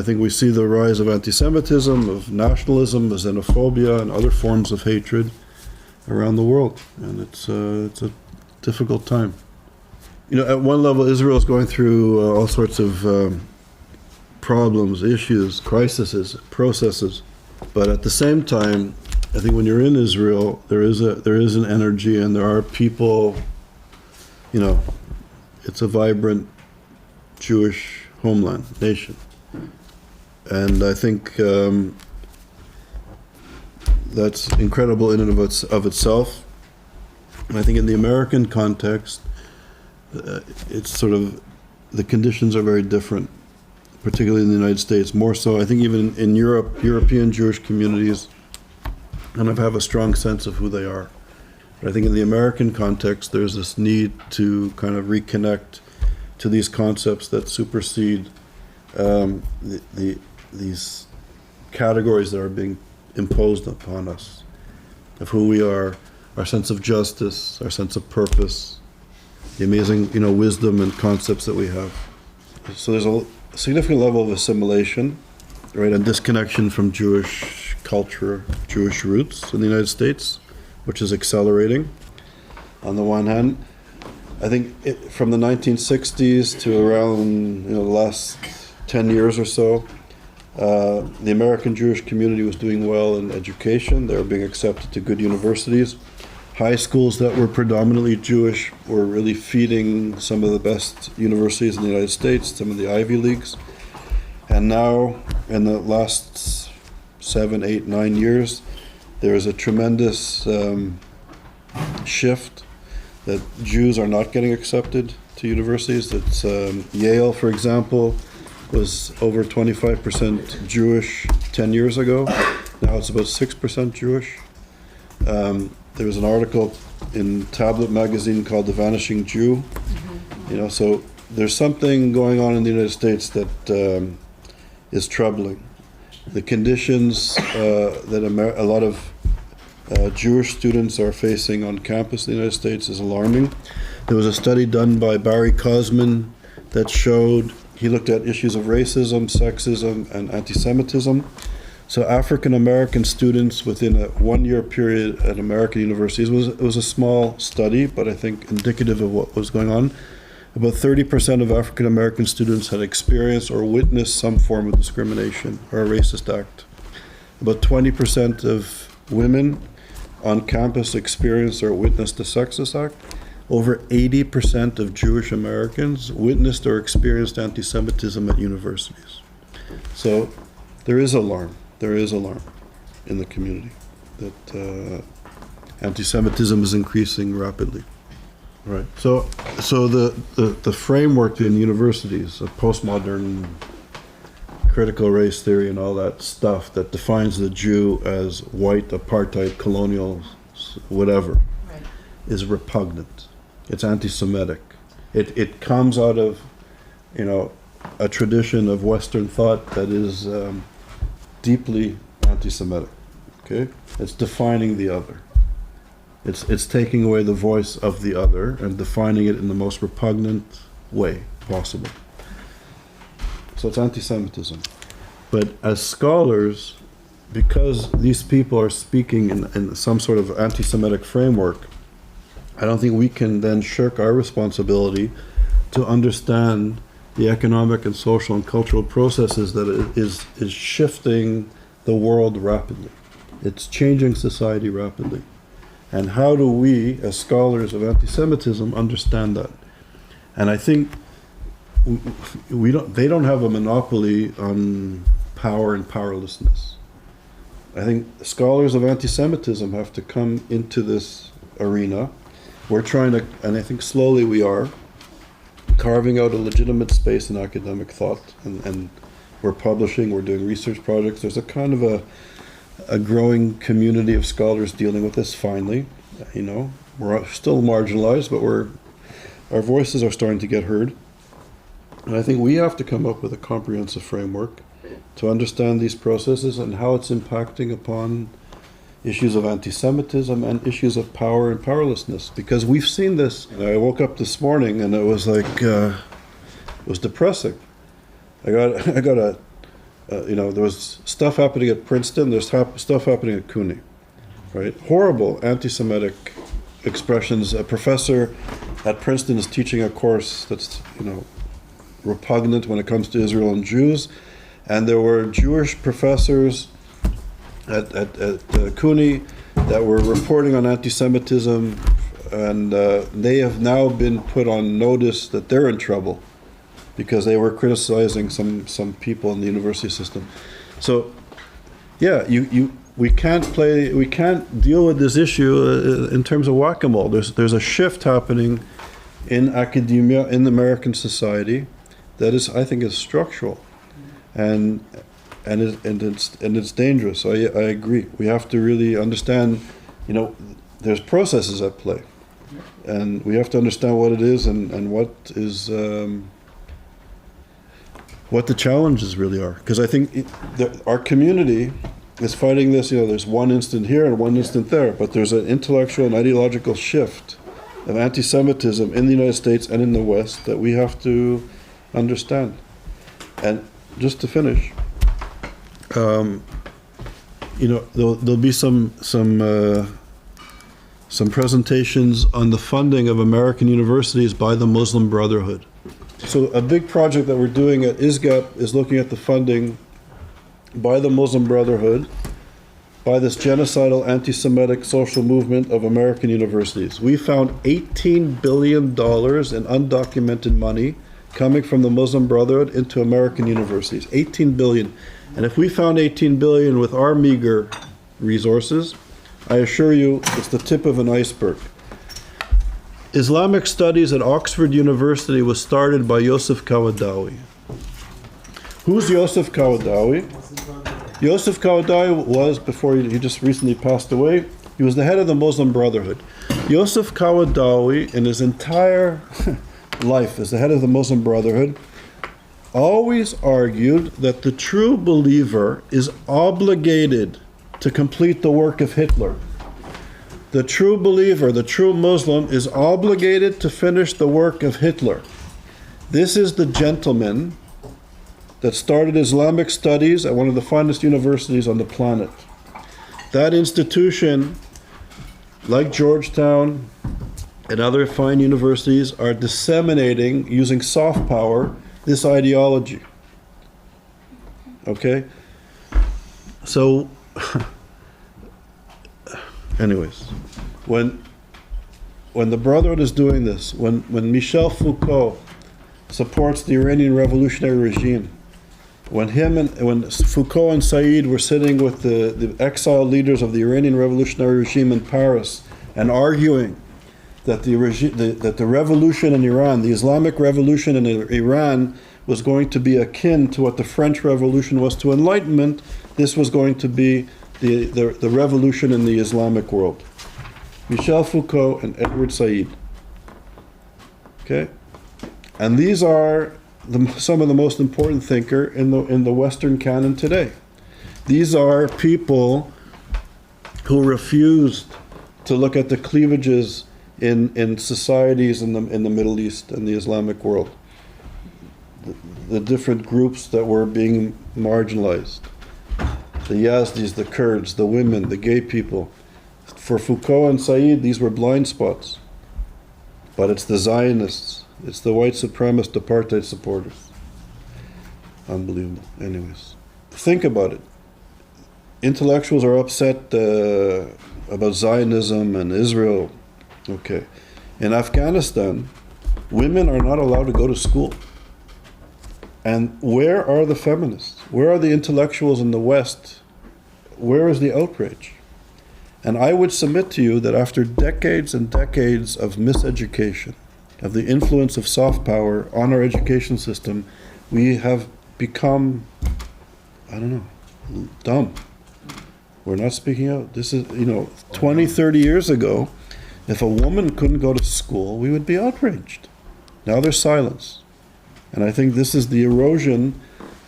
think we see the rise of anti-Semitism, of nationalism, of xenophobia, and other forms of hatred around the world. And it's a difficult time. At one level, Israel is going through all sorts of problems, issues, crises, processes. But at the same time, I think when you're in Israel, there is an energy, and there are people. It's a vibrant Jewish homeland, nation, and I think that's incredible in and of itself. And I think in the American context, it's sort of, the conditions are very different, particularly in the United States, more so. I think even in Europe, European Jewish communities kind of have a strong sense of who they are. But I think in the American context, there's this need to kind of reconnect to these concepts that supersede these categories that are being imposed upon us of who we are, our sense of justice, our sense of purpose, the amazing, wisdom and concepts that we have. So there's a significant level of assimilation, right, and disconnection from Jewish culture, Jewish roots in the United States, which is accelerating. On the one hand, I think from the 1960s to around the last 10 years or so, the American Jewish community was doing well in education. They were being accepted to good universities. High schools that were predominantly Jewish were really feeding some of the best universities in the United States, some of the Ivy Leagues. And now, in the last 7, 8, 9 years, there is a tremendous shift that Jews are not getting accepted to universities. It's Yale, for example, was over 25% Jewish 10 years ago. Now it's about 6% Jewish. There was an article in Tablet magazine called The Vanishing Jew. So there's something going on in the United States that is troubling. The conditions that a lot of Jewish students are facing on campus in the United States is alarming. There was a study done by Barry Cosman that showed, he looked at issues of racism, sexism, and anti-Semitism. So African American students within a 1-year period at American universities, it was a small study, but I think indicative of what was going on. About 30% of African American students had experienced or witnessed some form of discrimination or a racist act. About 20% of women on campus experienced or witnessed a sexist act. Over 80% of Jewish Americans witnessed or experienced anti-Semitism at universities. So there is alarm in the community that anti-Semitism is increasing rapidly. Right. So the framework in universities of postmodern critical race theory and all that stuff that defines the Jew as white, apartheid, colonial, whatever, right, is repugnant. It's anti-Semitic. It comes out of, a tradition of Western thought that is deeply anti-Semitic. Okay, it's defining the other. It's taking away the voice of the other and defining it in the most repugnant way possible. So it's anti-Semitism. But as scholars, because these people are speaking in some sort of anti-Semitic framework, I don't think we can then shirk our responsibility to understand the economic and social and cultural processes that is shifting the world rapidly. It's changing society rapidly. And how do we, as scholars of anti-Semitism, understand that? And I think they don't have a monopoly on power and powerlessness. I think scholars of anti-Semitism have to come into this arena. We're trying to, and I think slowly we are, carving out a legitimate space in academic thought, and we're publishing, we're doing research projects. There's a kind of a growing community of scholars dealing with this finally. We're still marginalized, but our voices are starting to get heard. And I think we have to come up with a comprehensive framework to understand these processes and how it's impacting upon issues of anti-Semitism and issues of power and powerlessness. Because we've seen this. I woke up this morning and it was like, it was depressing. I got there was stuff happening at Princeton, there's stuff happening at CUNY, right? Horrible anti-Semitic expressions. A professor at Princeton is teaching a course that's, repugnant when it comes to Israel and Jews. And there were Jewish professors at CUNY that were reporting on anti-Semitism, and they have now been put on notice that they're in trouble because they were criticizing some people in the university system. So, yeah, we can't deal with this issue in terms of whack-a-mole. There's a shift happening in academia, in American society, that is, I think, is structural, and it's dangerous. I agree. We have to really understand, there's processes at play, and we have to understand what it is and what is what the challenges really are. Because I think our community is fighting this. There's one instant here and one instant there, but there's an intellectual and ideological shift of anti-Semitism in the United States and in the West that we have to understand. And just to finish, there'll be some presentations on the funding of American universities by the Muslim Brotherhood. So a big project that we're doing at ISGAP is looking at the funding by the Muslim Brotherhood, by this genocidal anti-Semitic social movement of American universities. We found $18 billion in undocumented money coming from the Muslim Brotherhood into American universities. 18 billion. And if we found 18 billion with our meager resources, I assure you it's the tip of an iceberg. Islamic studies at Oxford University was started by Yosef Kawadawi. Who's Yosef Kawadawi? Yosef Kawadawi was, before he just recently passed away, he was the head of the Muslim Brotherhood. Yosef Kawadawi, in his entire life as the head of the Muslim Brotherhood, always argued that the true believer is obligated to complete the work of Hitler. The true believer, the true Muslim, is obligated to finish the work of Hitler. This is the gentleman that started Islamic studies at one of the finest universities on the planet. That institution, like Georgetown and other fine universities, are disseminating, using soft power, this ideology. Okay? So, anyways, when the Brotherhood is doing this, when Michel Foucault supports the Iranian revolutionary regime, when Foucault and Said were sitting with the exiled leaders of the Iranian revolutionary regime in Paris and arguing that the revolution in Iran, the Islamic revolution in Iran, was going to be akin to what the French Revolution was to Enlightenment, this was going to be the revolution in the Islamic world. Michel Foucault and Edward Said. Okay? And these are some of the most important thinkers in the Western canon today. These are people who refused to look at the cleavages in societies in the Middle East and the Islamic world. The different groups that were being marginalized. The Yazdis, the Kurds, the women, the gay people. For Foucault and Said, these were blind spots. But it's the Zionists, it's the white supremacist apartheid supporters. Unbelievable. Anyways, think about it. Intellectuals are upset about Zionism and Israel. Okay. In Afghanistan, women are not allowed to go to school. And where are the feminists? Where are the intellectuals in the West? Where is the outrage? And I would submit to you that after decades and decades of miseducation, of the influence of soft power on our education system, we have become, dumb. We're not speaking out. This is, 20, 30 years ago, if a woman couldn't go to school, we would be outraged. Now there's silence. And I think this is the erosion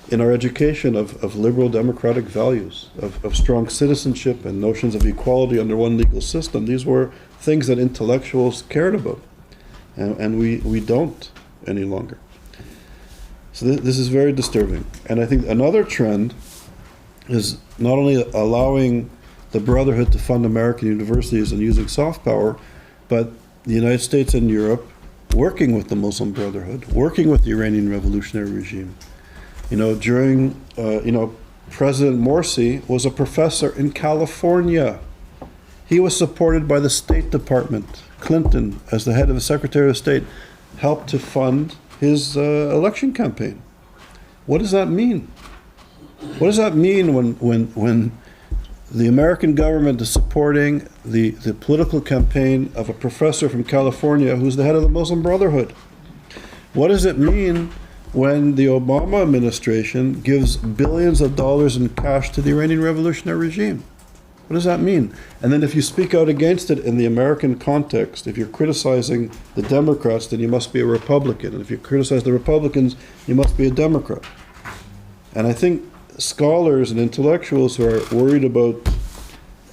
in our education of liberal democratic values, of strong citizenship and notions of equality under one legal system. These were things that intellectuals cared about. And we don't any longer. So this is very disturbing. And I think another trend is not only allowing the Brotherhood to fund American universities and using soft power, but the United States and Europe working with the Muslim Brotherhood, working with the Iranian revolutionary regime. President Morsi was a professor in California. He was supported by the State Department. Clinton, as the head of the Secretary of State, helped to fund his election campaign. What does that mean? What does that mean when the American government is supporting the political campaign of a professor from California who's the head of the Muslim Brotherhood? What does it mean when the Obama administration gives billions of dollars in cash to the Iranian revolutionary regime? What does that mean? And then if you speak out against it in the American context, if you're criticizing the Democrats, then you must be a Republican. And if you criticize the Republicans, you must be a Democrat. And I think scholars and intellectuals who are worried about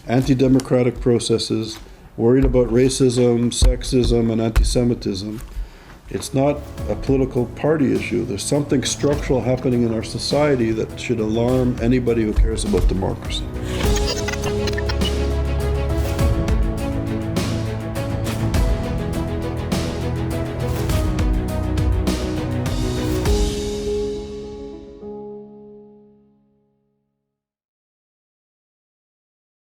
anti-democratic processes, worried about racism, sexism, and anti-Semitism. It's not a political party issue. There's something structural happening in our society that should alarm anybody who cares about democracy.